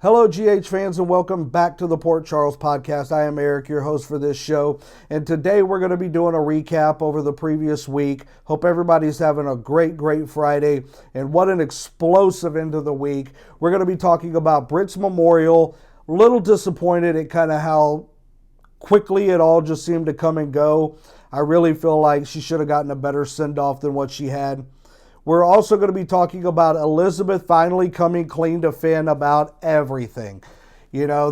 Hello, GH fans, and welcome back to the Port Charles podcast. I am Eric, your host for this show, and today we're going to be doing a recap over the previous week. Hope everybody's having a great Friday, and what an explosive end of the week. We're going to be talking about Britt's memorial. A little disappointed at kind of how quickly it all just seemed to come and go. I really feel like she should have gotten a better send-off than what she had. We're also going to be talking about Elizabeth finally coming clean to Finn about everything. You know,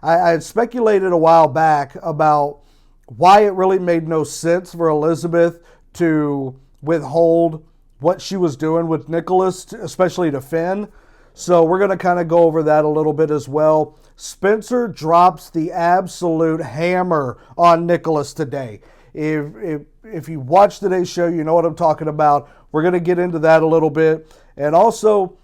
I had speculated a while back about why it really made no sense for Elizabeth to withhold what she was doing with Nikolas, especially to Finn. So we're going to kind of go over that a little bit as well. Spencer drops the absolute hammer on Nikolas today. If you watch today's show, you know what I'm talking about. We're going to get into that a little bit. And also,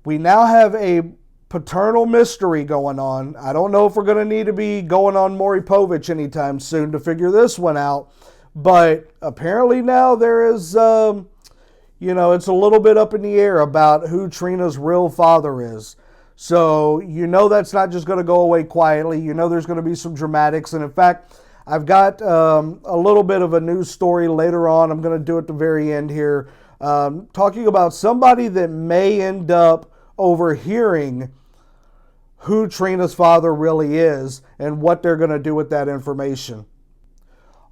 we now have a paternal mystery going on. I don't know if we're going to need to be going on Maury Povich anytime soon to figure this one out. But apparently now there is, it's a little bit up in the air about who Trina's real father is. So that's not just going to go away quietly. There's going to be some dramatics. And in fact, I've got a little bit of a news story later on. I'm going to do it at the very end here, talking about somebody that may end up overhearing who Trina's father really is and what they're going to do with that information.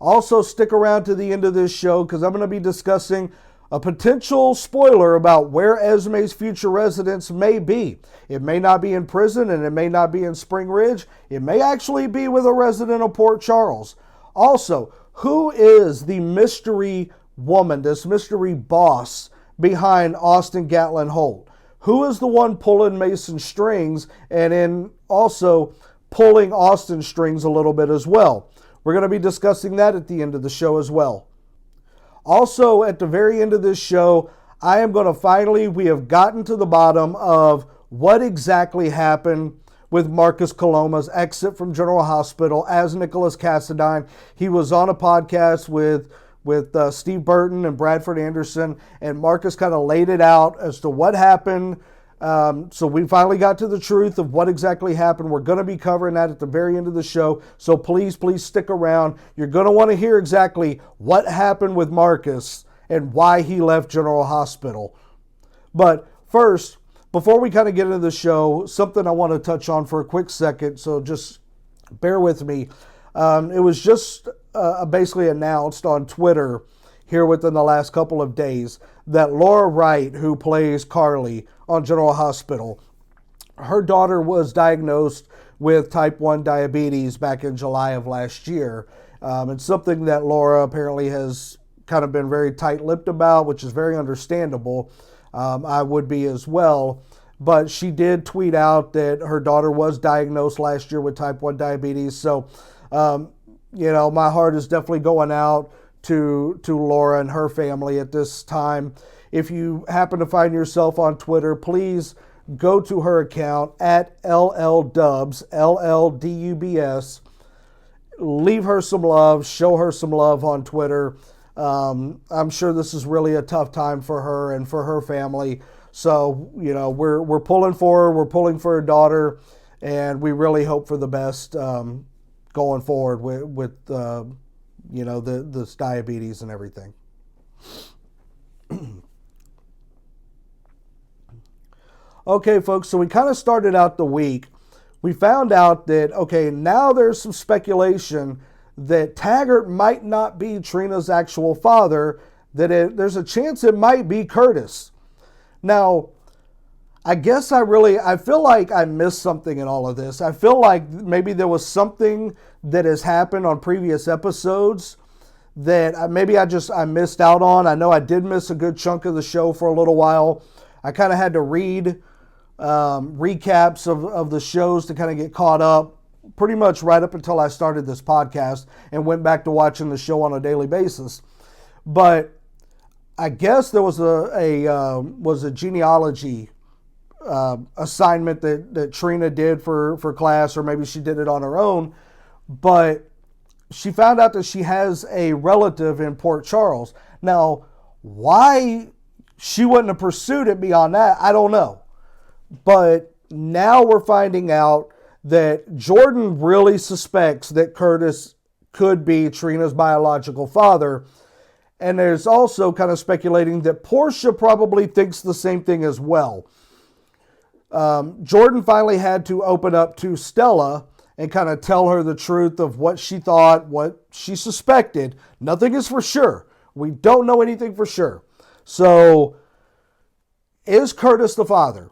Also, stick around to the end of this show because I'm going to be discussing a potential spoiler about where Esme's future residence may be. It may not be in prison and it may not be in Spring Ridge. It may actually be with a resident of Port Charles. Also, who is the mystery woman, this mystery boss behind Austin Gatlin Holt? Who is the one pulling Mason's strings and also pulling Austin's strings a little bit as well? We're going to be discussing that at the end of the show as well. Also, at the very end of this show, we have gotten to the bottom of what exactly happened with Marcus Coloma's exit from General Hospital as Nikolas Cassadine. He was on a podcast with Steve Burton and Bradford Anderson, and Marcus kind of laid it out as to what happened. So we finally got to the truth of what exactly happened. We're going to be covering that at the very end of the show. So please stick around. You're going to want to hear exactly what happened with Marcus and why he left General Hospital. But first, before we kind of get into the show, something I want to touch on for a quick second. So just bear with me. It was just basically announced on Twitter here within the last couple of days that Laura Wright, who plays Carly on General Hospital, her daughter was diagnosed with type 1 diabetes back in July of last year. It's something that Laura apparently has kind of been very tight-lipped about, which is very understandable. I would be as well. But she did tweet out that her daughter was diagnosed last year with type 1 diabetes. So, my heart is definitely going out to Laura and her family at this time. If you happen to find yourself on Twitter, please go to her account at LLDubs, LLDUBS. Leave her some love, show her some love on Twitter. I'm sure this is really a tough time for her and for her family. So, we're pulling for her, we're pulling for her daughter, and we really hope for the best going forward with this diabetes and everything. Okay, folks, so we kind of started out the week. We found out that, now there's some speculation that Taggart might not be Trina's actual father, there's a chance it might be Curtis. Now, I guess I feel like I missed something in all of this. I feel like maybe there was something that has happened on previous episodes that maybe I missed out on. I know I did miss a good chunk of the show for a little while. I kind of had to read recaps of the shows to kind of get caught up pretty much right up until I started this podcast and went back to watching the show on a daily basis. But I guess there was a genealogy assignment that Trina did for class, or maybe she did it on her own, but she found out that she has a relative in Port Charles. Now, why she wouldn't have pursued it beyond that, I don't know. But now we're finding out that Jordan really suspects that Curtis could be Trina's biological father. And there's also kind of speculating that Portia probably thinks the same thing as well. Jordan finally had to open up to Stella and kind of tell her the truth of what she thought, what she suspected. Nothing is for sure. We don't know anything for sure. So, is Curtis the father?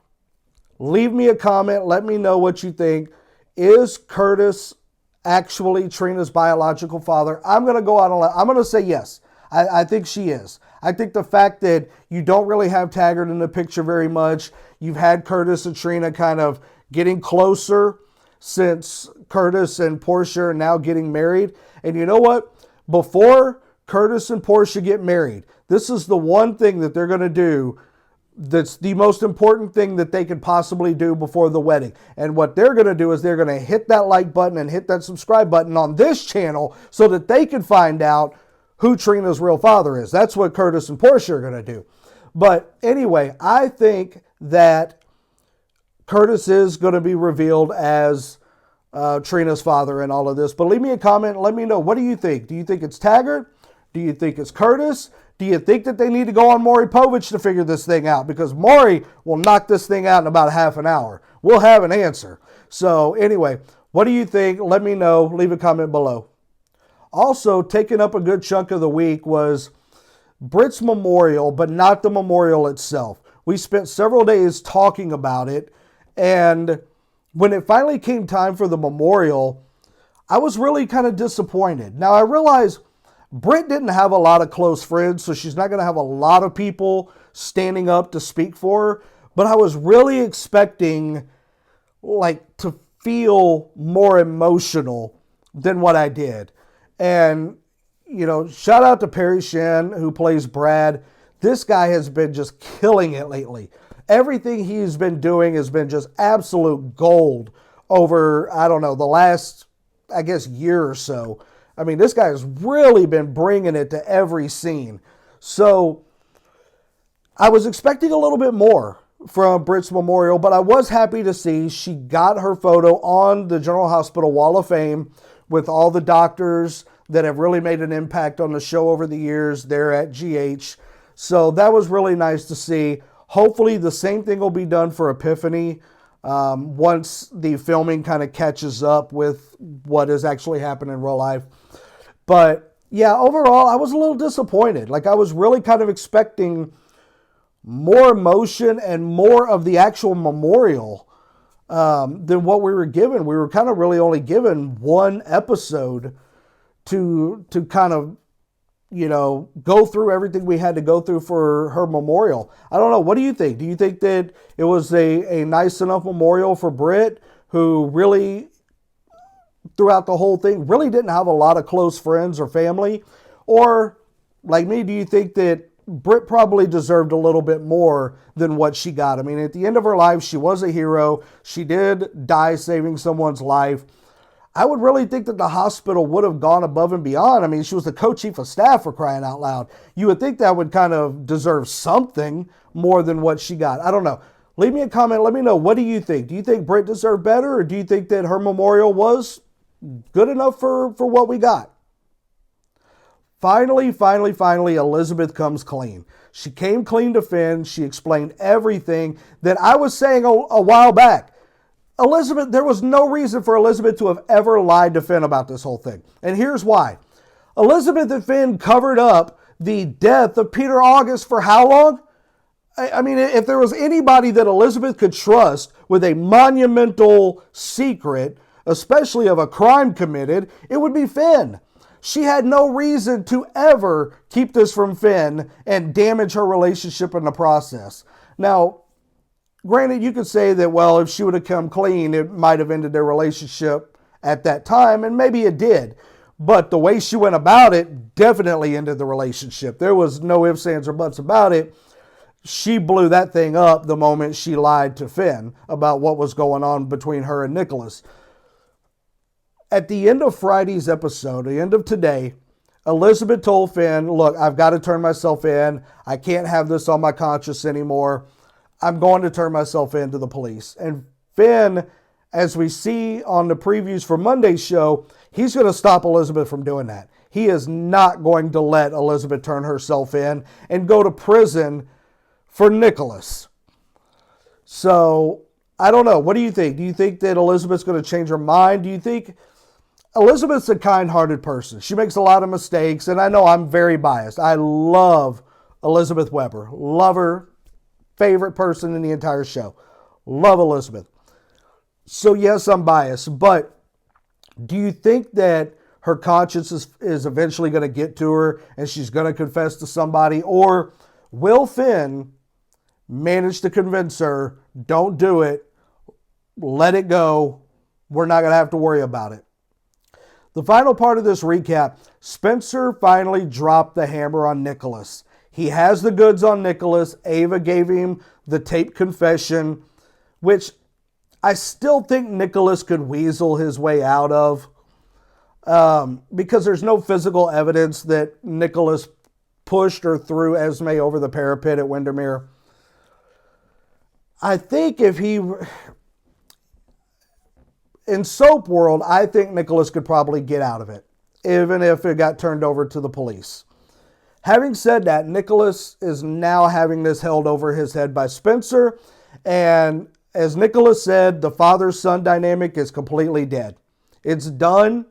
Leave me a comment. Let me know what you think. Is Curtis actually Trina's biological father? I'm going to go out on I'm going to say yes. I think she is. I think the fact that you don't really have Taggart in the picture very much, you've had Curtis and Trina kind of getting closer since Curtis and Portia are now getting married. And you know what? Before Curtis and Portia get married, this is the one thing that they're going to do that's the most important thing that they could possibly do before the wedding. And what they're going to do is they're going to hit that like button and hit that subscribe button on this channel so that they can find out who Trina's real father is. That's what Curtis and Portia are going to do. But anyway, I think that Curtis is going to be revealed as Trina's father in all of this. But leave me a comment and let me know, what do you think? Do you think it's Taggart? Do you think it's Curtis? Do you think that they need to go on Maury Povich to figure this thing out? Because Maury will knock this thing out in about half an hour. We'll have an answer. So anyway, what do you think? Let me know. Leave a comment below. Also, taking up a good chunk of the week was Britt's memorial, but not the memorial itself. We spent several days talking about it, and when it finally came time for the memorial, I was really kind of disappointed. Now, I realize Britt didn't have a lot of close friends, so she's not going to have a lot of people standing up to speak for her, but I was really expecting to feel more emotional than what I did. And, shout out to Perry Shen, who plays Brad. This guy has been just killing it lately. Everything he's been doing has been just absolute gold over, the last, year or so. I mean, this guy has really been bringing it to every scene. So I was expecting a little bit more from Britt's memorial, but I was happy to see she got her photo on the General Hospital Wall of Fame with all the doctors that have really made an impact on the show over the years there at GH. So that was really nice to see. Hopefully the same thing will be done for Epiphany once the filming kind of catches up with what has actually happened in real life. But yeah, overall, I was a little disappointed. I was really kind of expecting more emotion and more of the actual memorial than what we were given. We were kind of really only given one episode to kind of, go through everything we had to go through for her memorial. I don't know. What do you think? Do you think that it was a nice enough memorial for Britt, who really, throughout the whole thing, really didn't have a lot of close friends or family? Or, like me, do you think that Britt probably deserved a little bit more than what she got? I mean, at the end of her life, she was a hero. She did die saving someone's life. I would really think that the hospital would have gone above and beyond. I mean, she was the co-chief of staff, for crying out loud. You would think that would kind of deserve something more than what she got. I don't know. Leave me a comment. Let me know. What do you think? Do you think Britt deserved better, or do you think that her memorial was good enough for what we got? Finally, Elizabeth comes clean. She came clean to Finn. She explained everything that I was saying a while back. Elizabeth, there was no reason for Elizabeth to have ever lied to Finn about this whole thing. And here's why. Elizabeth and Finn covered up the death of Peter August for how long? I mean, if there was anybody that Elizabeth could trust with a monumental secret, especially of a crime committed, it would be Finn. She had no reason to ever keep this from Finn and damage her relationship in the process. Now, granted, you could say that, well, if she would have come clean, it might have ended their relationship at that time, and maybe it did. But the way she went about it definitely ended the relationship. There was no ifs, ands, or buts about it. She blew that thing up the moment she lied to Finn about what was going on between her and Nikolas. At the end of Friday's episode, the end of today, Elizabeth told Finn, look, I've got to turn myself in. I can't have this on my conscience anymore. I'm going to turn myself in to the police. And Finn, as we see on the previews for Monday's show, he's going to stop Elizabeth from doing that. He is not going to let Elizabeth turn herself in and go to prison for Nikolas. So, I don't know. What do you think? Do you think that Elizabeth's going to change her mind? Do you think Elizabeth's a kind-hearted person? She makes a lot of mistakes, and I know I'm very biased. I love Elizabeth Weber. Love her. Favorite person in the entire show. Love Elizabeth. So, yes, I'm biased, but do you think that her conscience is eventually going to get to her and she's going to confess to somebody? Or will Finn manage to convince her, don't do it, let it go, we're not going to have to worry about it? The final part of this recap, Spencer finally dropped the hammer on Nikolas. He has the goods on Nikolas. Ava gave him the taped confession, which I still think Nikolas could weasel his way out of, because there's no physical evidence that Nikolas pushed or threw Esme over the parapet at Windermere. I think in Soap World, I think Nikolas could probably get out of it, even if it got turned over to the police. Having said that, Nikolas is now having this held over his head by Spencer, and as Nikolas said, the father-son dynamic is completely dead. It's done.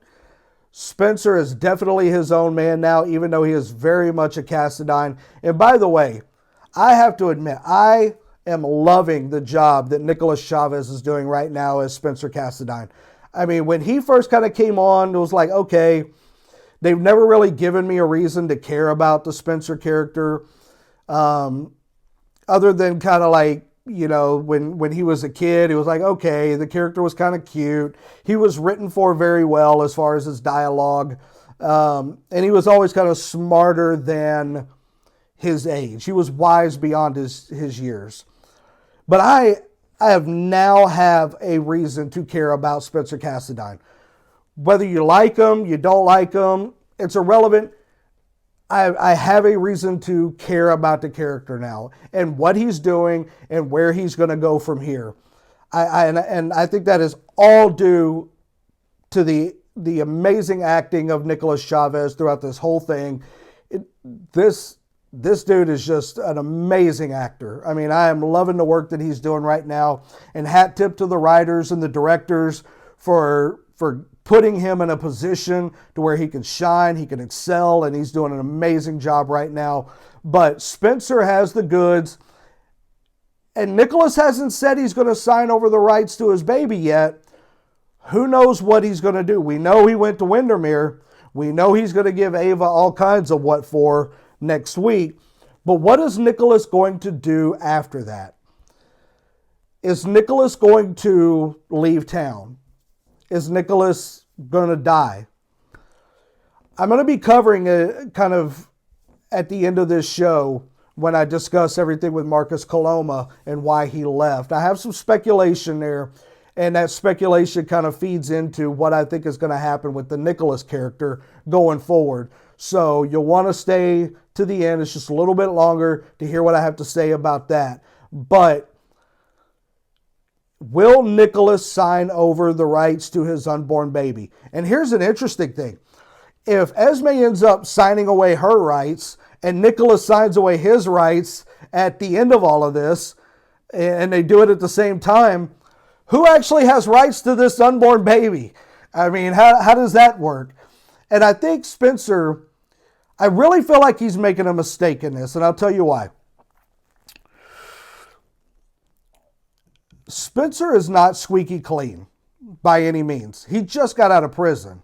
Spencer is definitely his own man now, even though he is very much a Cassadine. And by the way, I have to admit, I am loving the job that Nikolas Chavez is doing right now as Spencer Cassadine. I mean, when he first kind of came on, it was like, okay, they've never really given me a reason to care about the Spencer character, other than kind of like, you know, when he was a kid, it was like, okay, the character was kind of cute. He was written for very well as far as his dialogue. And he was always kind of smarter than his age. He was wise beyond his years. But I now have a reason to care about Spencer Cassadine. Whether you like him, you don't like him, it's irrelevant. I have a reason to care about the character now and what he's doing and where he's going to go from here. And I think that is all due to the amazing acting of Nikolas Chavez throughout this whole thing. This dude is just an amazing actor. I mean, I am loving the work that he's doing right now. And hat tip to the writers and the directors for putting him in a position to where he can shine, he can excel, and he's doing an amazing job right now. But Spencer has the goods, and Nikolas hasn't said he's going to sign over the rights to his baby yet. Who knows what he's going to do? We know he went to Windermere. We know he's going to give Ava all kinds of what for next week. But what is Nikolas going to do after that? Is Nikolas going to leave town? Is Nikolas going to die? I'm going to be covering it kind of at the end of this show when I discuss everything with Marcus Coloma and why he left. I have some speculation there, and that speculation kind of feeds into what I think is going to happen with the Nikolas character going forward. So you'll want to stay to the end. It's just a little bit longer to hear what I have to say about that. But will Nikolas sign over the rights to his unborn baby? And here's an interesting thing. If Esme ends up signing away her rights and Nikolas signs away his rights at the end of all of this, and they do it at the same time, who actually has rights to this unborn baby? I mean, how does that work? And I think Spencer, I really feel like he's making a mistake in this, and I'll tell you why. Spencer is not squeaky clean by any means. He just got out of prison.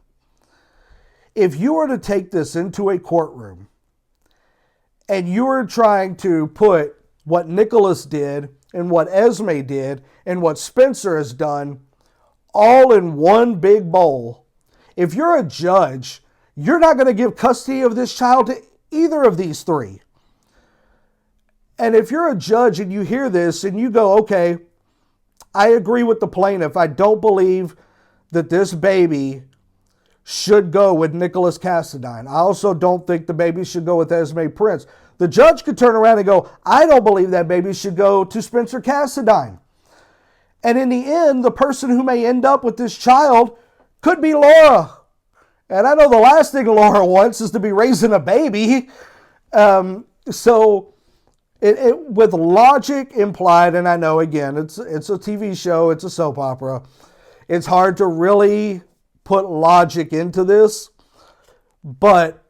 If you were to take this into a courtroom and you were trying to put what Nikolas did and what Esme did and what Spencer has done all in one big bowl, if you're a judge, you're not going to give custody of this child to either of these three. And if you're a judge and you hear this and you go, okay, I agree with the plaintiff. I don't believe that this baby should go with Nikolas Cassadine. I also don't think the baby should go with Esme Prince. The judge could turn around and go, I don't believe that baby should go to Spencer Cassadine. And in the end, the person who may end up with this child could be Laura. And I know the last thing Laura wants is to be raising a baby. So with logic implied, and I know, again, it's a TV show, it's a soap opera. It's hard to really put logic into this. But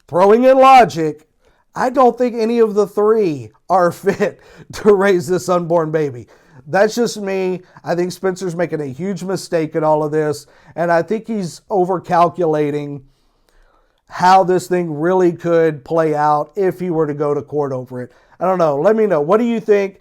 throwing in logic, I don't think any of the three are fit to raise this unborn baby. That's just me. I think Spencer's making a huge mistake in all of this. And I think he's overcalculating how this thing really could play out if he were to go to court over it. I don't know. Let me know. What do you think?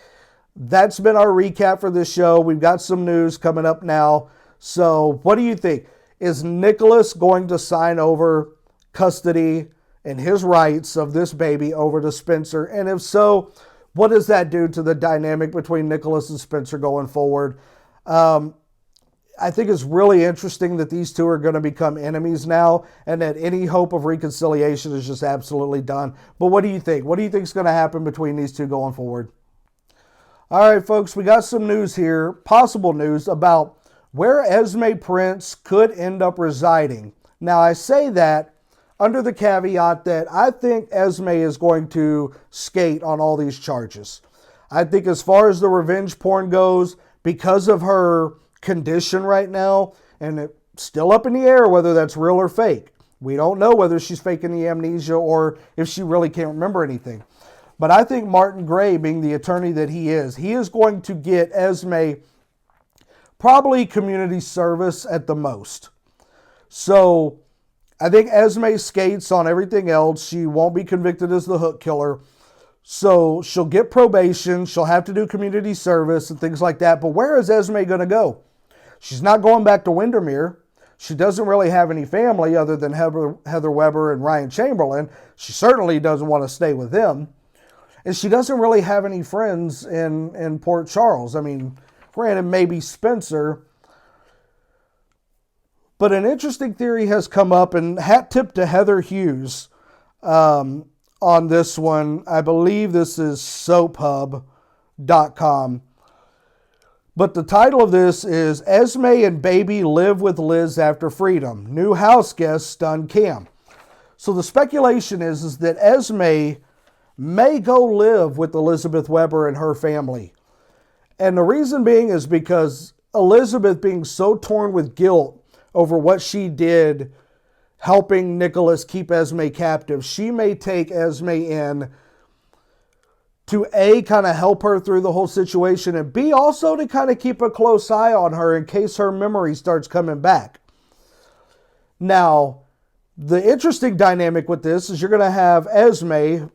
That's been our recap for this show. We've got some news coming up now. So what do you think? Is Nikolas going to sign over custody and his rights of this baby over to Spencer? And if so, what does that do to the dynamic between Nikolas and Spencer going forward? I think it's really interesting that these two are going to become enemies now and that any hope of reconciliation is just absolutely done. But what do you think? What do you think is going to happen between these two going forward? All right, folks, we got some news here, possible news about where Esme Prince could end up residing. Now, I say that under the caveat that I think Esme is going to skate on all these charges. I think as far as the revenge porn goes, because of her condition right now, and it's still up in the air whether that's real or fake. We don't know whether she's faking the amnesia or if she really can't remember anything. But I think Martin Gray, being the attorney that he is going to get Esme probably community service at the most. So I think Esme skates on everything else. She won't be convicted as the hook killer. So she'll get probation. She'll have to do community service and things like that. But where is Esme going to go? She's not going back to Windermere. She doesn't really have any family other than Heather Weber and Ryan Chamberlain. She certainly doesn't want to stay with them. And she doesn't really have any friends in Port Charles. I mean, granted, maybe Spencer. But an interesting theory has come up, and hat tip to Heather Hughes on this one. I believe this is soaphub.com. But the title of this is Esme and Baby Live with Liz After Freedom. New house guest stun Cam. So the speculation is that Esme may go live with Elizabeth Weber and her family. And the reason being is because Elizabeth, being so torn with guilt over what she did helping Nikolas keep Esme captive, she may take Esme in to A, kind of help her through the whole situation, and B, also to kind of keep a close eye on her in case her memory starts coming back. Now, the interesting dynamic with this is you're going to have Esme,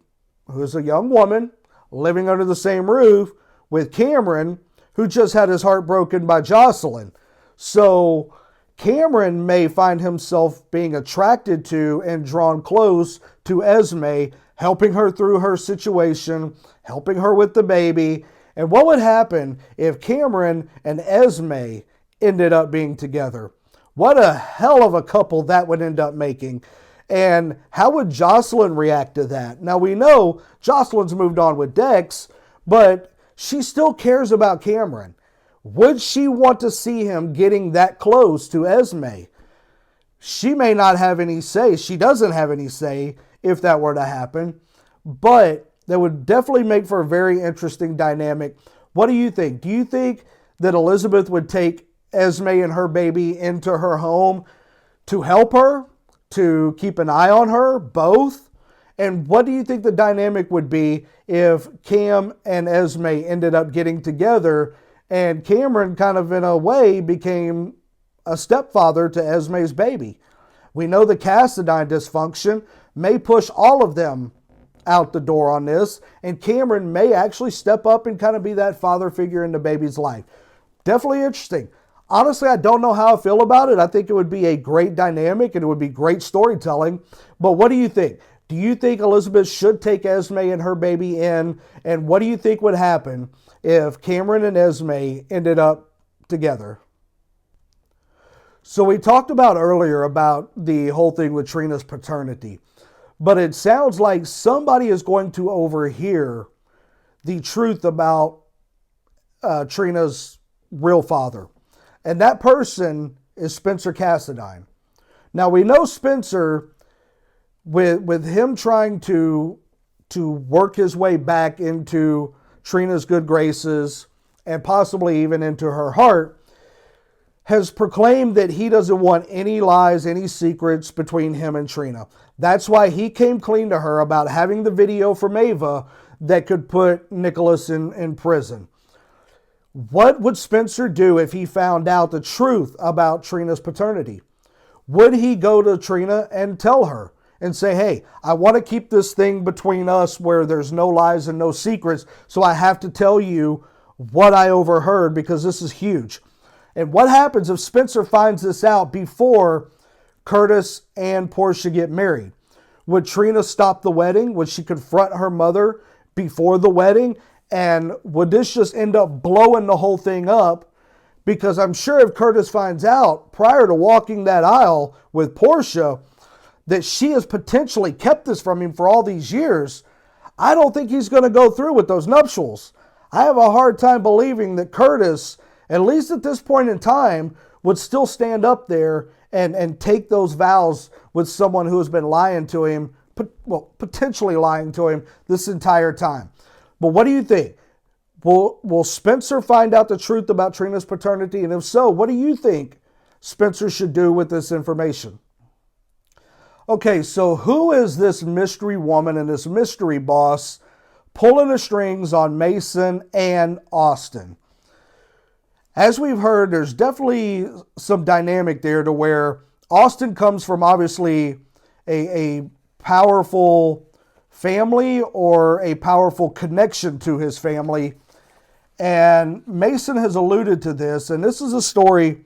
who's a young woman, living under the same roof with Cameron, who just had his heart broken by Jocelyn. So Cameron may find himself being attracted to and drawn close to Esme, helping her through her situation, helping her with the baby. And what would happen if Cameron and Esme ended up being together? What a hell of a couple that would end up making. And how would Jocelyn react to that? Now, we know Jocelyn's moved on with Dex, but she still cares about Cameron. Would she want to see him getting that close to Esme? She may not have any say. She doesn't have any say if that were to happen. But that would definitely make for a very interesting dynamic. What do you think? Do you think that Elizabeth would take Esme and her baby into her home to help her, to keep an eye on her, both? And what do you think the dynamic would be if Cam and Esme ended up getting together and Cameron kind of in a way became a stepfather to Esme's baby? We know the Cassadine dysfunction may push all of them out the door on this, and Cameron may actually step up and kind of be that father figure in the baby's life. Definitely interesting. Honestly, I don't know how I feel about it. I think it would be a great dynamic and it would be great storytelling. But what do you think? Do you think Elizabeth should take Esme and her baby in? And what do you think would happen if Cameron and Esme ended up together? So we talked about earlier about the whole thing with Trina's paternity. But it sounds like somebody is going to overhear the truth about Trina's real father. And that person is Spencer Cassadine. Now we know Spencer, with him trying to work his way back into Trina's good graces and possibly even into her heart, has proclaimed that he doesn't want any lies, any secrets between him and Trina. That's why he came clean to her about having the video from Ava that could put Nikolas in prison. What would Spencer do if he found out the truth about Trina's paternity? Would he go to Trina and tell her and say, hey, I want to keep this thing between us where there's no lies and no secrets, so I have to tell you what I overheard because this is huge. And what happens if Spencer finds this out before Curtis and Portia get married? Would Trina stop the wedding? Would she confront her mother before the wedding? And would this just end up blowing the whole thing up? Because I'm sure if Curtis finds out prior to walking that aisle with Portia that she has potentially kept this from him for all these years, I don't think he's going to go through with those nuptials. I have a hard time believing that Curtis, at least at this point in time, would still stand up there and take those vows with someone who has been lying to him, potentially lying to him this entire time. But what do you think? Will Spencer find out the truth about Trina's paternity? And if so, what do you think Spencer should do with this information? Okay, so who is this mystery woman and this mystery boss pulling the strings on Mason and Austin? As we've heard, there's definitely some dynamic there to where Austin comes from obviously a powerful family or a powerful connection to his family. And Mason has alluded to this, and this is a story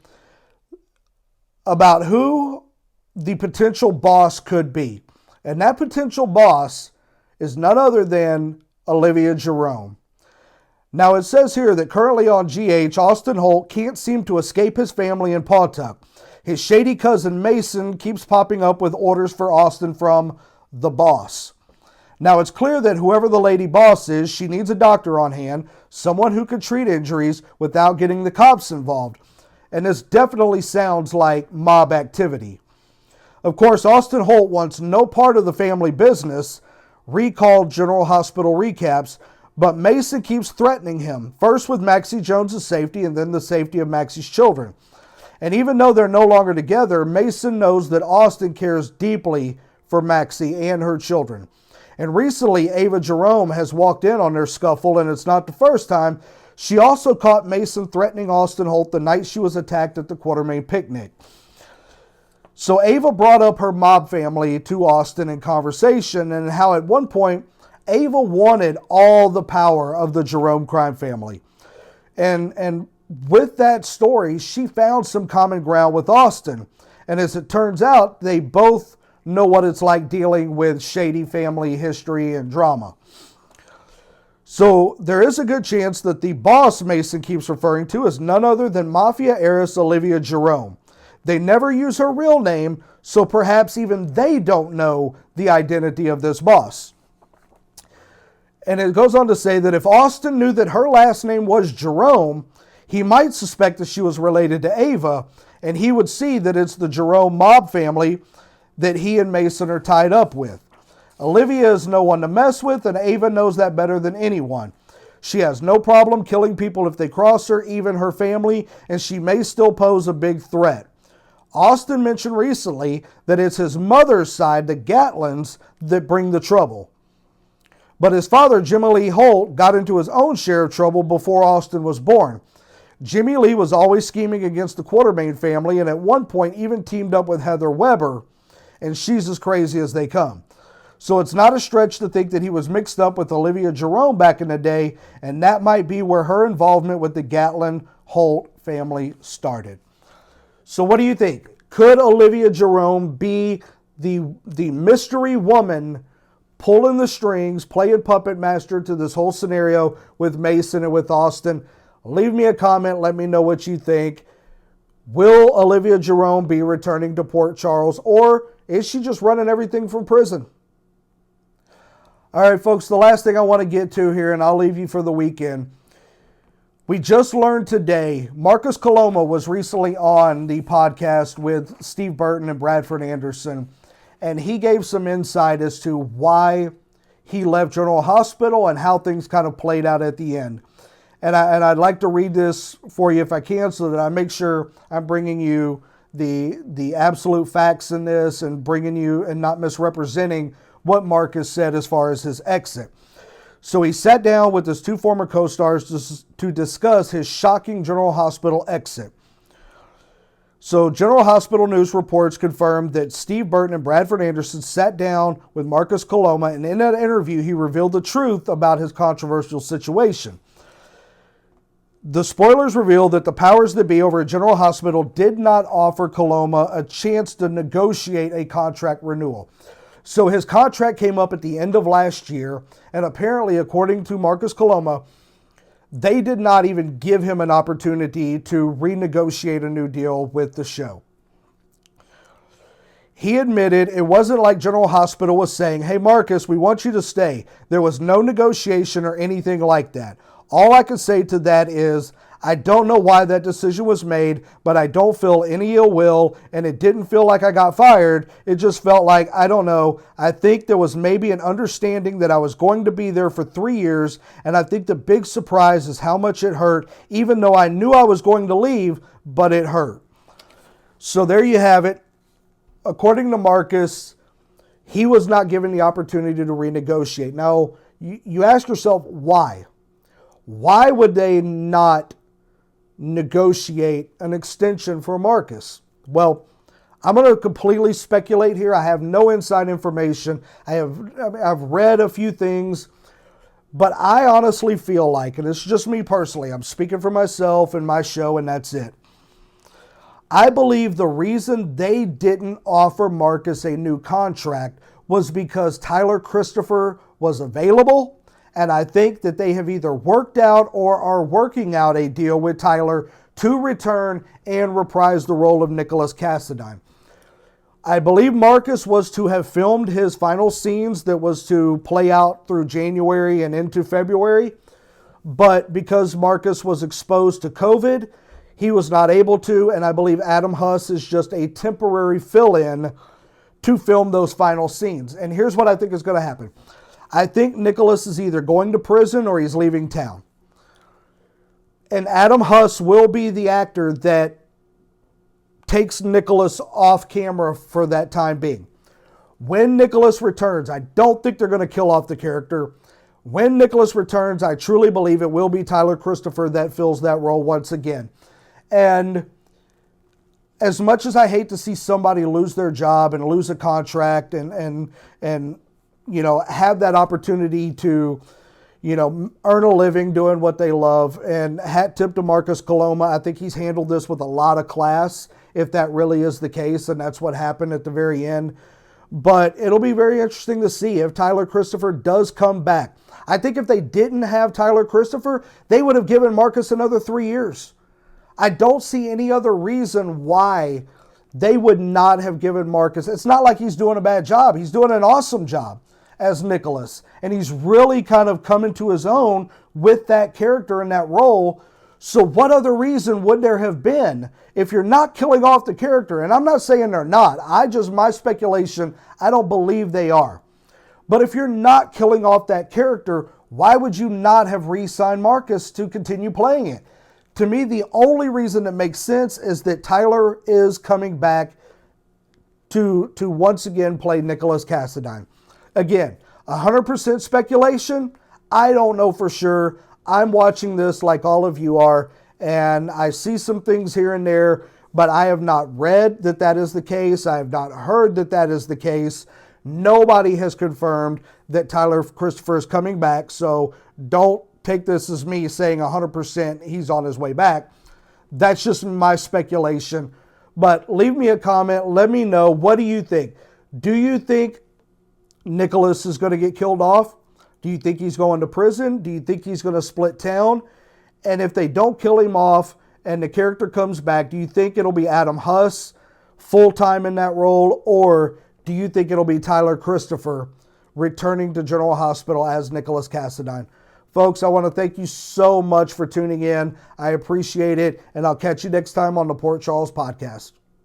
about who the potential boss could be. And that potential boss is none other than Olivia Jerome. Now it says here that currently on GH, Austin Holt can't seem to escape his family in Pawtuck. His shady cousin Mason keeps popping up with orders for Austin from the boss. Now it's clear that whoever the lady boss is, she needs a doctor on hand, someone who can treat injuries without getting the cops involved. And this definitely sounds like mob activity. Of course, Austin Holt wants no part of the family business, recalled General Hospital recaps, but Mason keeps threatening him, first with Maxie Jones' safety and then the safety of Maxie's children. And even though they're no longer together, Mason knows that Austin cares deeply for Maxie and her children. And recently, Ava Jerome has walked in on their scuffle, and it's not the first time. She also caught Mason threatening Austin Holt the night she was attacked at the Quartermain picnic. So Ava brought up her mob family to Austin in conversation, and how at one point, Ava wanted all the power of the Jerome crime family. And with that story, she found some common ground with Austin. And as it turns out, they both know what it's like dealing with shady family history and drama. So there is a good chance that the boss Mason keeps referring to is none other than Mafia heiress Olivia Jerome. They never use her real name, so perhaps even they don't know the identity of this boss. And it goes on to say that if Austin knew that her last name was Jerome, he might suspect that she was related to Ava, and he would see that it's the Jerome mob family that he and Mason are tied up with. Olivia is no one to mess with, and Ava knows that better than anyone. She has no problem killing people if they cross her, even her family, and she may still pose a big threat. Austin mentioned recently that it's his mother's side, the Gatlins, that bring the trouble. But his father, Jimmy Lee Holt, got into his own share of trouble before Austin was born. Jimmy Lee was always scheming against the Quartermain family, and at one point even teamed up with Heather Weber, and she's as crazy as they come. So it's not a stretch to think that he was mixed up with Olivia Jerome back in the day, and that might be where her involvement with the Gatlin Holt family started. So what do you think? Could Olivia Jerome be the mystery woman pulling the strings, playing puppet master to this whole scenario with Mason and with Austin? Leave me a comment. Let me know what you think. Will Olivia Jerome be returning to Port Charles, or is she just running everything from prison? All right, folks, the last thing I want to get to here, and I'll leave you for the weekend. We just learned today, Marcus Coloma was recently on the podcast with Steve Burton and Bradford Anderson, and he gave some insight as to why he left General Hospital and how things kind of played out at the end. And I'd like to read this for you if I can, so that I make sure I'm bringing you the absolute facts in this and bringing you and not misrepresenting what Marcus said as far as his exit. So he sat down with his two former co-stars to discuss his shocking General Hospital exit. So General Hospital News reports confirmed that Steve Burton and Bradford Anderson sat down with Marcus Coloma, and in that interview, he revealed the truth about his controversial situation. The spoilers reveal that the powers that be over at General Hospital did not offer Coloma a chance to negotiate a contract renewal. So his contract came up at the end of last year, and apparently, according to Marcus Coloma, they did not even give him an opportunity to renegotiate a new deal with the show. He admitted it wasn't like General Hospital was saying, "Hey Marcus, we want you to stay." There was no negotiation or anything like that. All I can say to that is, I don't know why that decision was made, but I don't feel any ill will, and it didn't feel like I got fired. It just felt like, I don't know, I think there was maybe an understanding that I was going to be there for 3 years, and I think the big surprise is how much it hurt, even though I knew I was going to leave, but it hurt. So there you have it. According to Marcus, he was not given the opportunity to renegotiate. Now, you ask yourself, why? Why would they not negotiate an extension for Marcus? Well, I'm going to completely speculate here. I have no inside information. I've read a few things, but I honestly feel like, and it's just me personally, I'm speaking for myself and my show, and that's it. I believe the reason they didn't offer Marcus a new contract was because Tyler Christopher was available. And I think that they have either worked out or are working out a deal with Tyler to return and reprise the role of Nikolas Cassadine. I believe Marcus was to have filmed his final scenes that was to play out through January and into February. But because Marcus was exposed to COVID, he was not able to. And I believe Adam Huss is just a temporary fill-in to film those final scenes. And here's what I think is going to happen. I think Nikolas is either going to prison or he's leaving town. And Adam Huss will be the actor that takes Nikolas off camera for that time being. When Nikolas returns, I don't think they're going to kill off the character. When Nikolas returns, I truly believe it will be Tyler Christopher that fills that role once again. And as much as I hate to see somebody lose their job and lose a contract and you know, have that opportunity to, you know, earn a living doing what they love. And hat tip to Marcus Coloma. I think he's handled this with a lot of class, if that really is the case, and that's what happened at the very end. But it'll be very interesting to see if Tyler Christopher does come back. I think if they didn't have Tyler Christopher, they would have given Marcus another 3 years. I don't see any other reason why they would not have given Marcus. It's not like he's doing a bad job. He's doing an awesome job as Nikolas, and he's really kind of coming to his own with that character in that role. So what other reason would there have been if you're not killing off the character? And I'm not saying they're not. My speculation, I don't believe they are. But if you're not killing off that character, why would you not have re-signed Marcus to continue playing it? To me, the only reason that makes sense is that Tyler is coming back to once again play Nikolas Cassadine. Again, 100% speculation. I don't know for sure. I'm watching this like all of you are, and I see some things here and there, but I have not read that that is the case. I have not heard that that is the case. Nobody has confirmed that Tyler Christopher is coming back, so don't take this as me saying 100% he's on his way back. That's just my speculation. But leave me a comment. Let me know. What do you think? Do you think Nikolas is going to get killed off? Do you think he's going to prison? Do you think he's going to split town? And if they don't kill him off and the character comes back, do you think it'll be Adam Huss full-time in that role? Or do you think it'll be Tyler Christopher returning to General Hospital as Nikolas Cassadine? Folks, I want to thank you so much for tuning in. I appreciate it, and I'll catch you next time on the Port Charles Podcast.